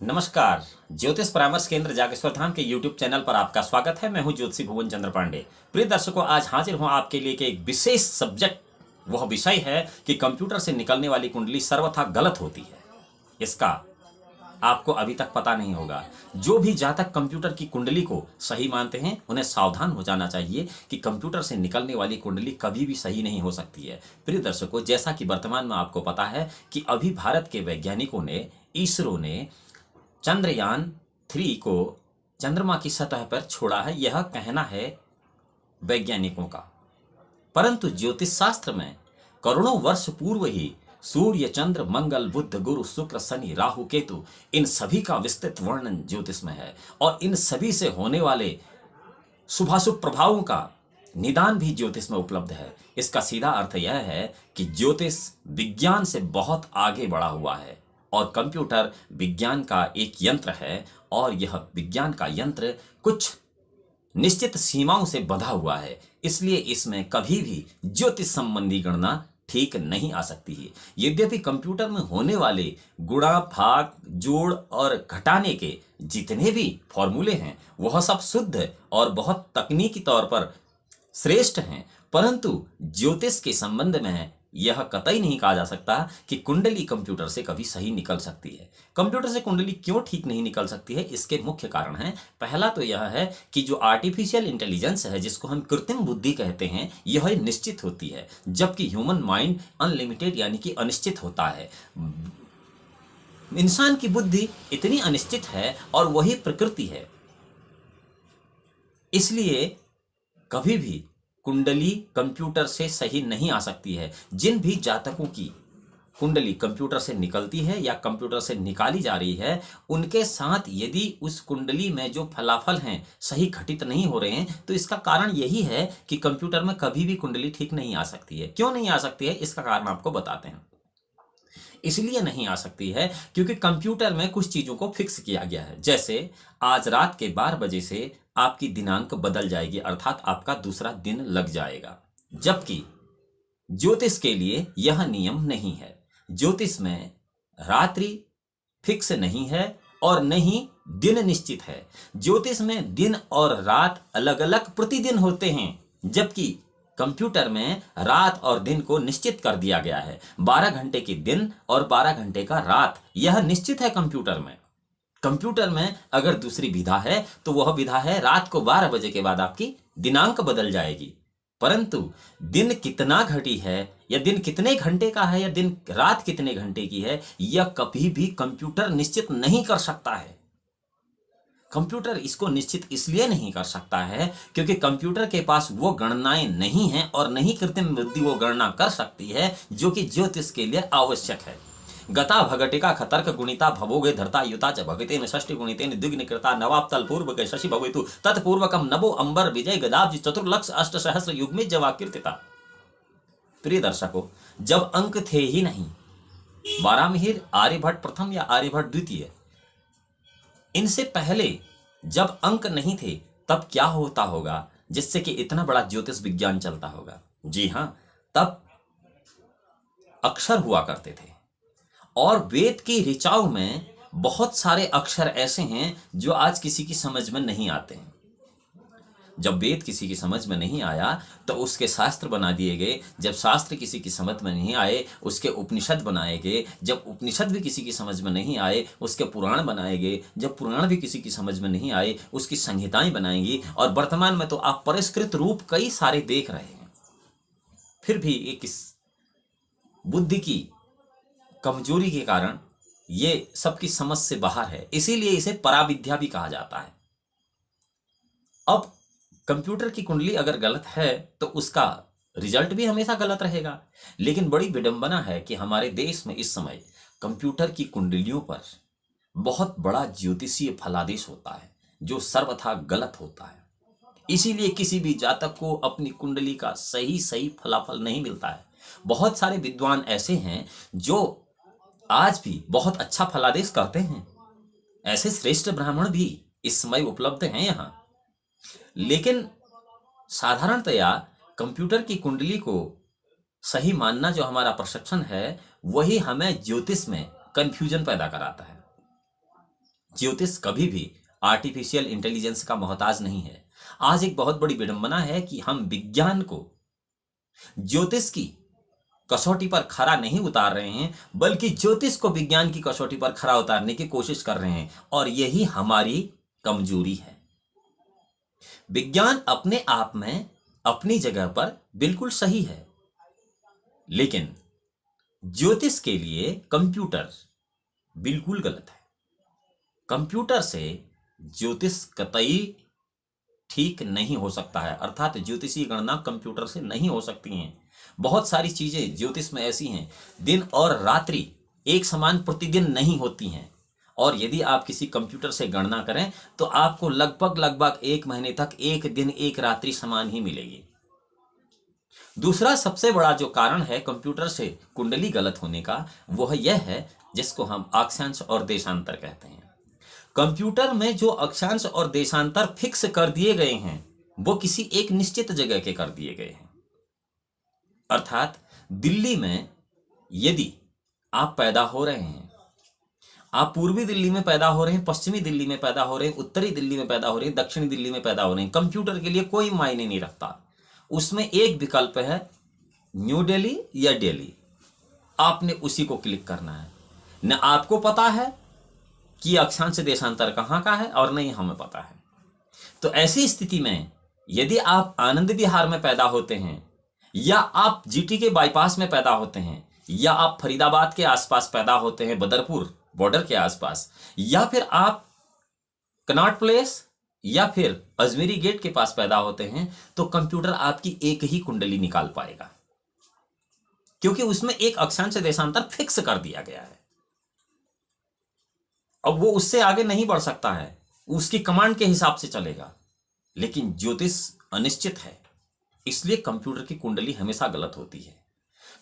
नमस्कार। ज्योतिष परामर्श केंद्र जागेश्वर धाम के YouTube चैनल पर आपका स्वागत है। मैं हूं ज्योतिषी भुवन चंद्र पांडे। प्रिय दर्शकों, आज हाजिर हूं आपके लिए कि एक विशेष सब्जेक्ट, वह विषय है कि कंप्यूटर से निकलने वाली कुंडली सर्वथा गलत होती है। इसका आपको अभी तक पता नहीं होगा। जो भी जातक कंप्यूटर की कुंडली को सही मानते हैं, उन्हें सावधान हो जाना चाहिए कि कंप्यूटर से निकलने वाली कुंडली कभी भी सही नहीं हो सकती है। प्रिय दर्शकों, जैसा कि वर्तमान में आपको पता है कि अभी भारत के वैज्ञानिकों ने, इसरो ने चंद्रयान 3 को चंद्रमा की सतह पर छोड़ा है, यह कहना है वैज्ञानिकों का। परंतु ज्योतिष शास्त्र में करोड़ों वर्ष पूर्व ही सूर्य, चंद्र, मंगल, बुध, गुरु, शुक्र, शनि, राहु, केतु, इन सभी का विस्तृत वर्णन ज्योतिष में है और इन सभी से होने वाले शुभाशुभ प्रभावों का निदान भी ज्योतिष में उपलब्ध है। इसका सीधा अर्थ यह है कि ज्योतिष विज्ञान से बहुत आगे बढ़ा हुआ है और कंप्यूटर विज्ञान का एक यंत्र है और यह विज्ञान का यंत्र कुछ निश्चित सीमाओं से बंधा हुआ है। इसलिए इसमें कभी भी ज्योतिष संबंधी गणना ठीक नहीं आ सकती है। यद्यपि कंप्यूटर में होने वाले गुणा, भाग, जोड़ और घटाने के जितने भी फॉर्मूले हैं, वह सब शुद्ध और बहुत तकनीकी तौर पर श्रेष्ठ हैं, परंतु ज्योतिष के संबंध में यह कतई नहीं कहा जा सकता कि कुंडली कंप्यूटर से कभी सही निकल सकती है। कंप्यूटर से कुंडली क्यों ठीक नहीं निकल सकती है, इसके मुख्य कारण हैं। पहला तो यह है कि जो आर्टिफिशियल इंटेलिजेंस है, जिसको हम कृत्रिम बुद्धि कहते हैं, यह निश्चित होती है, जबकि ह्यूमन माइंड अनलिमिटेड यानी कि अनिश्चित होता है। इंसान की बुद्धि इतनी अनिश्चित है और वही प्रकृति है। इसलिए कभी भी कुंडली कंप्यूटर से सही नहीं आ सकती है। जिन भी जातकों की कुंडली कंप्यूटर से निकलती है या कंप्यूटर से निकाली जा रही है, उनके साथ यदि उस कुंडली में जो फलाफल हैं सही घटित नहीं हो रहे हैं, तो इसका कारण यही है कि कंप्यूटर में कभी भी कुंडली ठीक नहीं आ सकती है। क्यों नहीं आ सकती है, इसका कारण आपको बताते हैं। इसलिए नहीं आ सकती है क्योंकि कंप्यूटर में कुछ चीजों को फिक्स किया गया है। जैसे आज रात के 12 बजे से आपकी दिनांक बदल जाएगी, अर्थात आपका दूसरा दिन लग जाएगा, जबकि ज्योतिष के लिए यह नियम नहीं है। ज्योतिष में रात्रि फिक्स नहीं है और न ही दिन निश्चित है। ज्योतिष में दिन और रात अलग अलग प्रतिदिन होते हैं, जबकि कंप्यूटर में रात और दिन को निश्चित कर दिया गया है। 12 घंटे की दिन और 12 घंटे का रात, यह निश्चित है कंप्यूटर में। कंप्यूटर में अगर दूसरी विधा है तो वह विधा है रात को 12 बजे के बाद आपकी दिनांक बदल जाएगी, परंतु दिन कितना घटी है या दिन कितने घंटे का है या दिन रात कितने घंटे की है, यह कभी भी कंप्यूटर निश्चित नहीं कर सकता है। कंप्यूटर इसको निश्चित इसलिए नहीं कर सकता है क्योंकि कंप्यूटर के पास वो गणनाएं नहीं हैं और नहीं कृत्रिम बुद्धि वो गणना कर सकती है जो कि ज्योतिष के लिए आवश्यक है। गता भगटिका खतर्क गुणिता भवोगे धरता युता च भगतेन षष्टि गुणितेन द्विग्न कृता नवाप्तल पूर्व के शशि भवेतु तत्पूर्वकम नभो अंबर विजय गदाब्ज चतुर्लक्ष अष्ट सहस्र युग्मे जवा कीर्तिता। प्रिय दर्शकों, जब अंक थे ही नहीं, बारामिहिर, आर्यभट्ट प्रथम या आर्यभट्ट द्वितीय, इनसे पहले जब अंक नहीं थे, तब क्या होता होगा जिससे कि इतना बड़ा ज्योतिष विज्ञान चलता होगा? जी हां, तब अक्षर हुआ करते थे और वेद की ऋचाओं में बहुत सारे अक्षर ऐसे हैं जो आज किसी की समझ में नहीं आते हैं। जब वेद किसी की समझ में नहीं आया तो उसके शास्त्र बना दिए गए। जब शास्त्र किसी की समझ में नहीं आए, उसके उपनिषद बनाए गए। जब उपनिषद भी किसी की समझ में नहीं आए, उसके पुराण बनाए गए। जब पुराण भी किसी की समझ में नहीं आए, उसकी संहिताएं बनाएंगी। और वर्तमान में तो आप परिष्कृत रूप कई सारे देख रहे हैं। फिर भी एक इस बुद्धि की कमजोरी के कारण ये सबकी समझ से बाहर है, इसीलिए इसे पराविद्या भी कहा जाता है। अब कंप्यूटर की कुंडली अगर गलत है तो उसका रिजल्ट भी हमेशा गलत रहेगा। लेकिन बड़ी विडंबना है कि हमारे देश में इस समय कंप्यूटर की कुंडलियों पर बहुत बड़ा ज्योतिषीय फलादेश होता है जो सर्वथा गलत होता है। इसीलिए किसी भी जातक को अपनी कुंडली का सही सही फलाफल नहीं मिलता है। बहुत सारे विद्वान ऐसे हैं जो आज भी बहुत अच्छा फलादेश करते हैं। ऐसे श्रेष्ठ ब्राह्मण भी इस समय उपलब्ध हैं यहाँ। लेकिन साधारणतया कंप्यूटर की कुंडली को सही मानना जो हमारा परसेप्शन है, वही हमें ज्योतिष में कंफ्यूजन पैदा कराता है। ज्योतिष कभी भी आर्टिफिशियल इंटेलिजेंस का मोहताज नहीं है। आज एक बहुत बड़ी विडंबना है कि हम विज्ञान को ज्योतिष की कसौटी पर खरा नहीं उतार रहे हैं, बल्कि ज्योतिष को विज्ञान की कसौटी पर खरा उतारने की कोशिश कर रहे हैं, और यही हमारी कमजोरी है। विज्ञान अपने आप में अपनी जगह पर बिल्कुल सही है, लेकिन ज्योतिष के लिए कंप्यूटर बिल्कुल गलत है। कंप्यूटर से ज्योतिष कतई ठीक नहीं हो सकता है, अर्थात ज्योतिषीय गणना कंप्यूटर से नहीं हो सकती हैं। बहुत सारी चीजें ज्योतिष में ऐसी हैं, दिन और रात्रि एक समान प्रतिदिन नहीं होती हैं, और यदि आप किसी कंप्यूटर से गणना करें तो आपको लगभग 1 महीने तक एक दिन एक रात्रि समान ही मिलेगी। दूसरा सबसे बड़ा जो कारण है कंप्यूटर से कुंडली गलत होने का, वह यह है जिसको हम अक्षांश और देशांतर कहते हैं। कंप्यूटर में जो अक्षांश और देशांतर फिक्स कर दिए गए हैं, वो किसी एक निश्चित जगह के कर दिए गए हैं। अर्थात दिल्ली में यदि आप पैदा हो रहे हैं, आप पूर्वी दिल्ली में पैदा हो रहे हैं, पश्चिमी दिल्ली में पैदा हो रहे हैं, उत्तरी दिल्ली में पैदा हो रहे हैं, दक्षिणी दिल्ली में पैदा हो रहे हैं, कंप्यूटर के लिए कोई मायने नहीं रखता। उसमें एक विकल्प है न्यू दिल्ली या दिल्ली, आपने उसी को क्लिक करना है। न आपको पता है कि अक्षांश देशांतर कहाँ का है, और नहीं हमें पता है। तो ऐसी स्थिति में यदि आप आनंद विहार में पैदा होते हैं, या आप जीटी के बाईपास में पैदा होते हैं, या आप फरीदाबाद के आसपास पैदा होते हैं, बदरपुर बॉर्डर के आसपास, या फिर आप कनॉट प्लेस या फिर अजमेरी गेट के पास पैदा होते हैं, तो कंप्यूटर आपकी एक ही कुंडली निकाल पाएगा, क्योंकि उसमें एक अक्षांश देशांतर फिक्स कर दिया गया है। अब वो उससे आगे नहीं बढ़ सकता है, उसकी कमांड के हिसाब से चलेगा। लेकिन ज्योतिष अनिश्चित है, इसलिए कंप्यूटर की कुंडली हमेशा गलत होती है।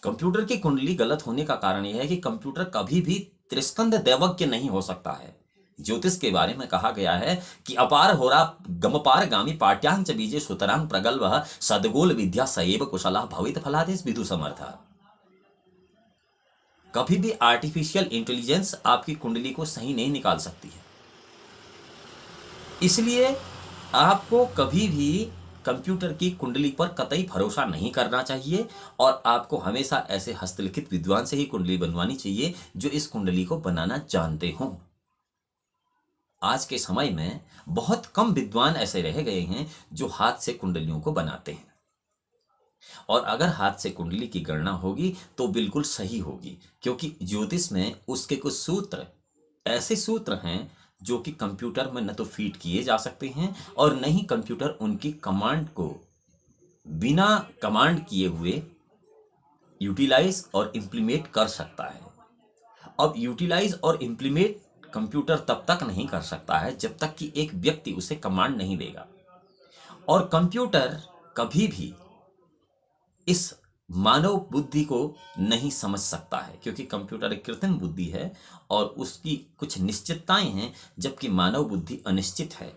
कंप्यूटर की कुंडली गलत होने का कारण यह है कि कंप्यूटर कभी भी त्रिस्कंद दैवज्ञ नहीं हो सकता है। ज्योतिष के बारे में कहा गया है कि अपार होरा गमपार गामी पाट्यांच बीजे सुतरांग प्रगल्भ सदगोल विद्या सएव कुशला भवित फलादेश विदु समर्था। कभी भी आर्टिफिशियल इंटेलिजेंस आपकी कुंडली को सही नहीं निकाल सकती है। इसलिए आपको कभी भी कंप्यूटर की कुंडली पर कतई भरोसा नहीं करना चाहिए, और आपको हमेशा ऐसे हस्तलिखित विद्वान से ही कुंडली बनवानी चाहिए जो इस कुंडली को बनाना जानते हों। आज के समय में बहुत कम विद्वान ऐसे रह गए हैं जो हाथ से कुंडलियों को बनाते हैं, और अगर हाथ से कुंडली की गणना होगी तो बिल्कुल सही होगी, क्योंकि ज्योतिष में उसके कुछ सूत्र ऐसे सूत्र हैं जो कि कंप्यूटर में न तो फीड किए जा सकते हैं, और न ही कंप्यूटर उनकी कमांड को बिना कमांड किए हुए यूटिलाइज और इंप्लीमेंट कर सकता है। अब यूटिलाइज और इंप्लीमेंट कंप्यूटर तब तक नहीं कर सकता है जब तक कि एक व्यक्ति उसे कमांड नहीं देगा, और कंप्यूटर कभी भी इस मानव बुद्धि को नहीं समझ सकता है, क्योंकि कंप्यूटर एक कृत्रिम बुद्धि है और उसकी कुछ निश्चितताएं हैं, जबकि मानव बुद्धि अनिश्चित है।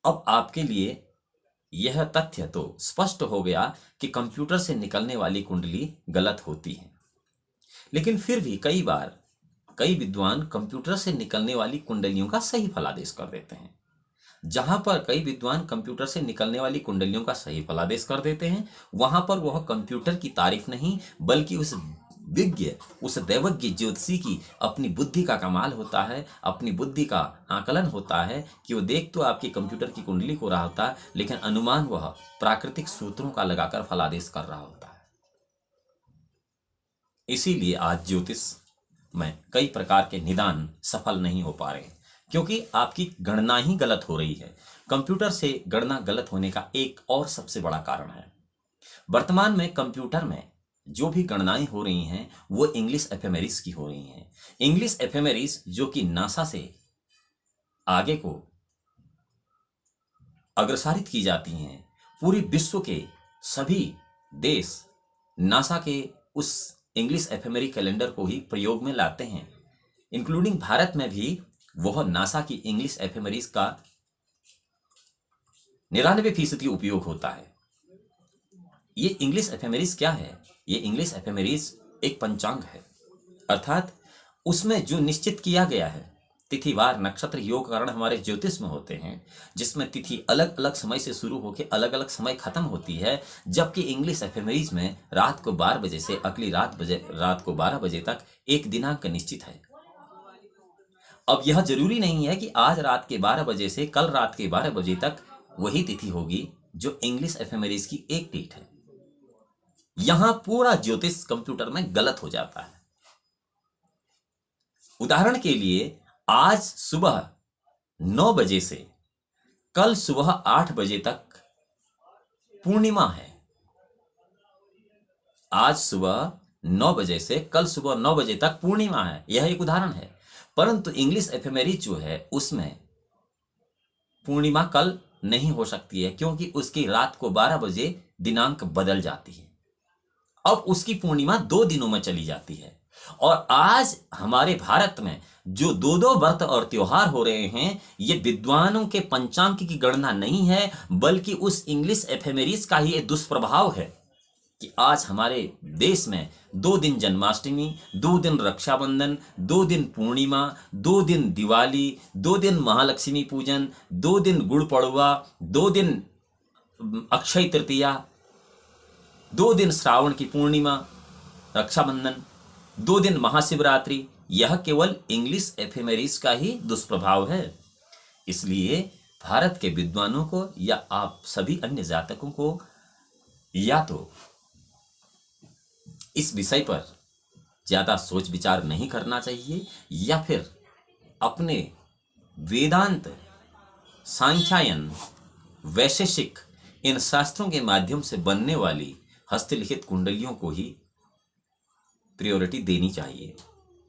अब आपके लिए यह तथ्य तो स्पष्ट हो गया कि कंप्यूटर से निकलने वाली कुंडली गलत होती है, लेकिन फिर भी कई बार कई विद्वान कंप्यूटर से निकलने वाली कुंडलियों का सही फलादेश कर देते हैं। जहां पर कई विद्वान कंप्यूटर से निकलने वाली कुंडलियों का सही फलादेश कर देते हैं, वहां पर वह कंप्यूटर की तारीफ नहीं, बल्कि उस विज्ञ, उस दैवज्ञ ज्योतिषी की अपनी बुद्धि का कमाल होता है, अपनी बुद्धि का आकलन होता है कि वो देख तो आपकी कंप्यूटर की कुंडली को रहा होता है, लेकिन अनुमान वह प्राकृतिक सूत्रों का लगाकर फलादेश कर रहा होता है। इसीलिए आज ज्योतिष में कई प्रकार के निदान सफल नहीं हो पा रहे हैं, क्योंकि आपकी गणना ही गलत हो रही है। कंप्यूटर से गणना गलत होने का एक और सबसे बड़ा कारण है, वर्तमान में कंप्यूटर में जो भी गणनाएं हो रही हैं वो इंग्लिश एफेमेरिस की हो रही हैं। इंग्लिश एफेमेरिस जो कि नासा से आगे को अग्रसारित की जाती हैं। पूरे विश्व के सभी देश नासा के उस इंग्लिश एफेमेरी कैलेंडर को ही प्रयोग में लाते हैं, इंक्लूडिंग भारत में भी वह नासा की इंग्लिश एफेमेरीज का 99% उपयोग होता है। ये इंग्लिश एफेमेरीज क्या है? ये इंग्लिश एफेमेरीज एक पंचांग है, अर्थात उसमें जो निश्चित किया गया है, तिथिवार नक्षत्र योग करण हमारे ज्योतिष में होते हैं, जिसमें तिथि अलग अलग समय से शुरू होकर अलग अलग समय खत्म होती है, जबकि इंग्लिश एफएमरीज में रात को 12 बजे से अगली रात को 12 बजे तक एक दिनांक निश्चित है। अब यह जरूरी नहीं है कि आज रात के 12 बजे से कल रात के 12 बजे तक वही तिथि होगी जो इंग्लिश एफएमरीज की एक डेट है। यहां पूरा ज्योतिष कंप्यूटर में गलत हो जाता है। उदाहरण के लिए आज सुबह 9 बजे से कल सुबह 8 बजे तक पूर्णिमा है। आज सुबह 9 बजे से कल सुबह 9 बजे तक पूर्णिमा है, यह एक उदाहरण है। परंतु इंग्लिश एफएमरीज जो है उसमें पूर्णिमा कल नहीं हो सकती है, क्योंकि उसकी रात को 12 बजे दिनांक बदल जाती है। अब उसकी पूर्णिमा 2 दिनों में चली जाती है। और आज हमारे भारत में जो दो व्रत और त्योहार हो रहे हैं, ये विद्वानों के पंचांग की गणना नहीं है, बल्कि उस इंग्लिश एफएमरीज का ही एक दुष्प्रभाव है कि आज हमारे देश में 2 दिन जन्माष्टमी, 2 दिन रक्षाबंधन, 2 दिन पूर्णिमा, 2 दिन दिवाली, 2 दिन महालक्ष्मी पूजन, 2 दिन गुड़ पड़वा, 2 दिन अक्षय तृतीया, 2 दिन श्रावण की पूर्णिमा, रक्षाबंधन, 2 दिन महाशिवरात्रि। यह केवल इंग्लिश एफएमरीज का ही दुष्प्रभाव है। इसलिए भारत के विद्वानों को या आप सभी अन्य जातकों को या तो इस विषय पर ज्यादा सोच विचार नहीं करना चाहिए, या फिर अपने वेदांत, सांख्यायन, वैशेषिक इन शास्त्रों के माध्यम से बनने वाली हस्तलिखित कुंडलियों को ही प्रायोरिटी देनी चाहिए,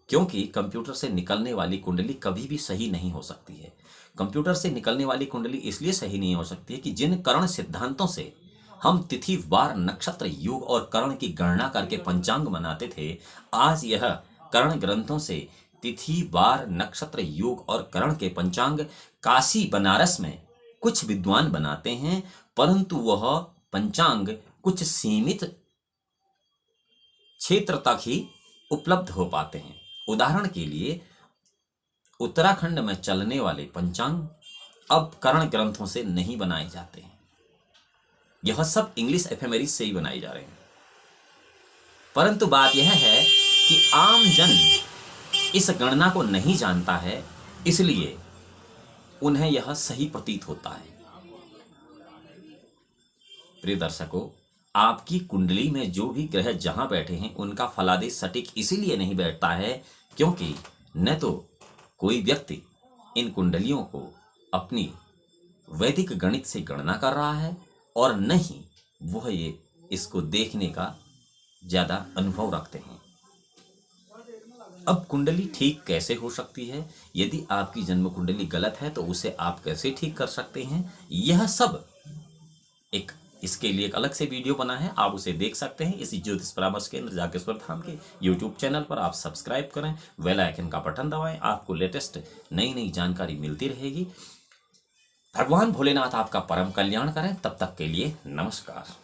क्योंकि कंप्यूटर से निकलने वाली कुंडली कभी भी सही नहीं हो सकती है। कंप्यूटर से निकलने वाली कुंडली इसलिए सही नहीं हो सकती है कि जिन करण सिद्धांतों से हम तिथि, वार, नक्षत्र, योग और करण की गणना करके पंचांग बनाते थे, आज यह करण ग्रंथों से तिथि, वार, नक्षत्र, योग और करण के पंचांग काशी, बनारस में कुछ विद्वान बनाते हैं, परंतु वह पंचांग कुछ सीमित क्षेत्र तक ही उपलब्ध हो पाते हैं। उदाहरण के लिए उत्तराखंड में चलने वाले पंचांग अब करण ग्रंथों से नहीं बनाए जाते हैं, यह सब इंग्लिश एफएमरीज से ही बनाए जा रहे हैं। परंतु बात यह है कि आम जन इस गणना को नहीं जानता है, इसलिए उन्हें यह सही प्रतीत होता है। प्रिय दर्शकों, आपकी कुंडली में जो भी ग्रह जहां बैठे हैं उनका फलादेश सटीक इसीलिए नहीं बैठता है क्योंकि न तो कोई व्यक्ति इन कुंडलियों को अपनी वैदिक गणित से गणना कर रहा है और न ही वह ये इसको देखने का ज्यादा अनुभव रखते हैं। अब कुंडली ठीक कैसे हो सकती है? यदि आपकी जन्म कुंडली गलत है तो उसे आप कैसे ठीक कर सकते हैं? यह सब इसके लिए एक अलग से वीडियो बना है, आप उसे देख सकते हैं इसी ज्योतिष परामर्श केंद्र जागेश्वर धाम के यूट्यूब चैनल पर। आप सब्सक्राइब करें, बेल आइकन का बटन दबाएं, आपको लेटेस्ट नई जानकारी मिलती रहेगी। भगवान भोलेनाथ आपका परम कल्याण करें। तब तक के लिए नमस्कार।